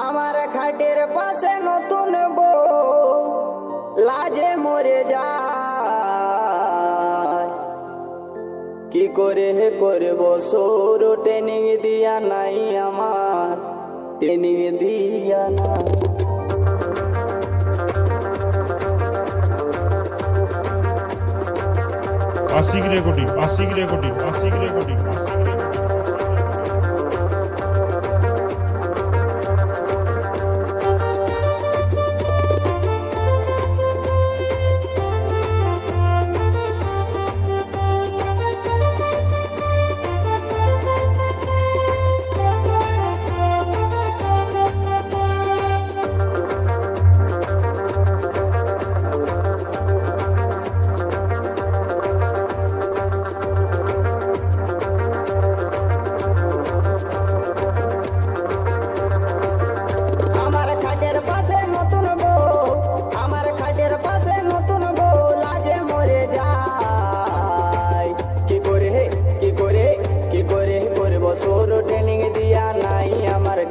আমার খাটের পাশে নতুন বউ লাজে মরে যায়। কি করে করব সৌর ট্রেনিং দিয়া নাই আমার, ট্রেনিং দিয়া নাই। Ashiq recording, Ashiq recording, Ashiq recording, Ashiq recording.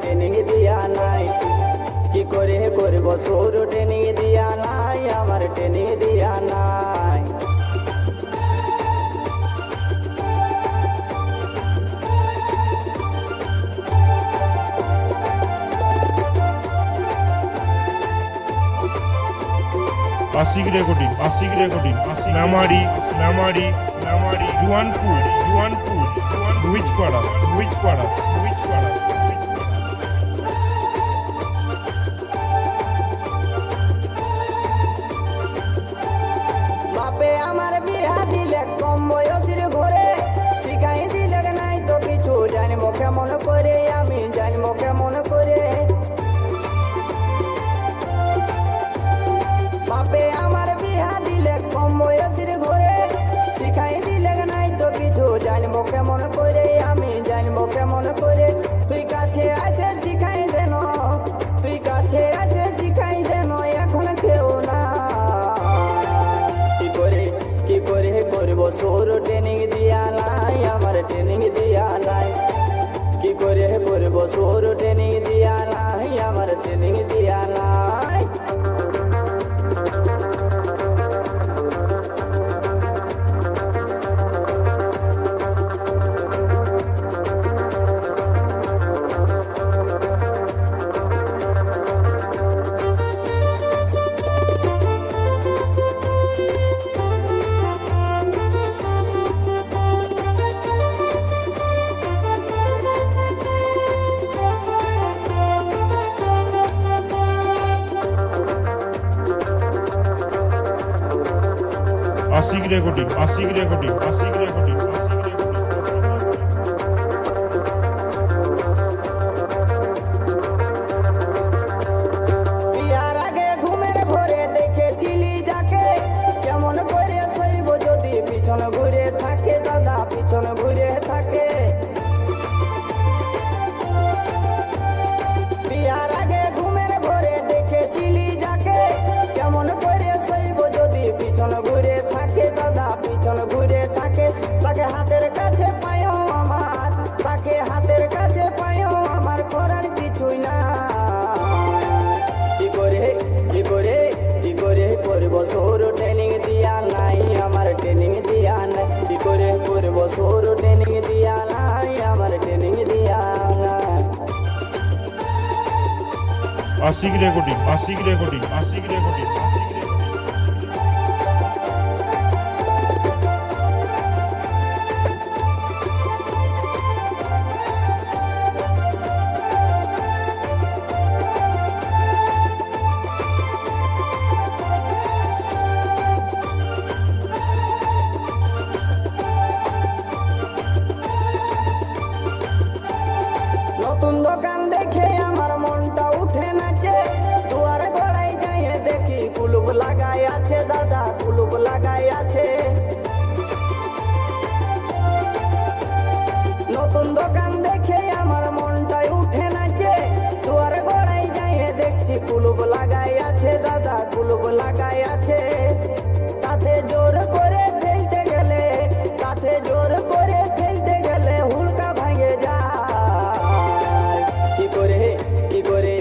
Training দিয়া নাই, কি করে করব সৌর ট্রেনিং দিয়া নাই, আমার ট্রেনিং দিয়া নাই। আশিক রেকর্ডিং, আশিক রেকর্ডিং, আশিক নামারি, নামারি, নামারি, জুয়ানপুর, জুয়ানপুর, জুয়ান ভুইচপাড়া, ভুইচপাড়া, ভুইচপাড়া। বাপে আমার বিয়া দিলে কম বয়সের ঘরে, শিখাই দিলে নাই তো কিছু, জানবো কেমন করে আমি, জানবো কেমন করে। বাপে আমার বিয়া দিলে কম বয়সের ঘরে, শিখাই দিলে নাই তো কিছু, জানবো কেমন করে আমি, জানবো কেমন করে। তুই কাছে আছে শিখাই দেন, তুই কাছে আছে শিখাই দেন, এখন কেউ না। কি করে করব সৌর ট্রেনিং দিয়া নাই, আমার ট্রেনিং দিয়া নাই। কি করে করব সৌর ট্রেনিং দিয়া নাই, আমার ট্রেনিং দিয়া নাই। Ashiq recording, Ashiq recording, Ashiq recording, Ashiq recording. বিয়ার আগে ঘুমের ঘরে দেখেছিলি যাকে, কেমন করে শৈব যদি পিছন ঘুরে থাকে, দাদা পিছন ঘুরে থাকে। বিয়ার আগে ঘুমের ঘরে দেখেছিলি যাকে, কেমন করে শৈব যদি পিছন ঘুরে থাকে, দাদা পিছন ঘুরে থাকে। তাকে হাতের কাছে পায়ও আমার, তাকে হাতের কাছে পায়ও আমার, করার কিছুই না। কি করে কি করে কি করে করব সৌর ট্রেনিং দিয়া নাই, আমার ট্রেনিং দিয়া নাই। কি করে করব সৌর ট্রেনিং দিয়া নাই, আমার ট্রেনিং দিয়া নাই। Ashiq recording, Ashiq recording, Ashiq recording, Ashiq recording. নতুন দোকান দেখে আমার মনটা উঠে নাচে, দুয়ার গড়াই যাই দেখি কুলুপ লাগাই আছে, দাদা কুলুপ লাগাই আছে। নতুন দোকান দেখে আমার মনটাই উঠে নাচে, দুয়ার গড়াই যাই দেখছি কুলুপ লাগাই আছে, দাদা কুলুপ লাগাই আছে। তাতে জোর করে ঠেলতে গেলে, তাতে জোর করে ঠেলতে গেলে হুড়কা ভাঙে যায়। কি করে কি করে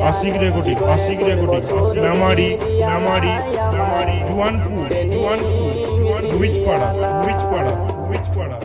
আশিক রেকর্ডিং আশিক রেকর্ডিং নামারি নামারি নামারি জুয়ানপুর জুয়ানপুর জুয়ান হুইচপাড়া হুইচপাড়া হুইচপাড়া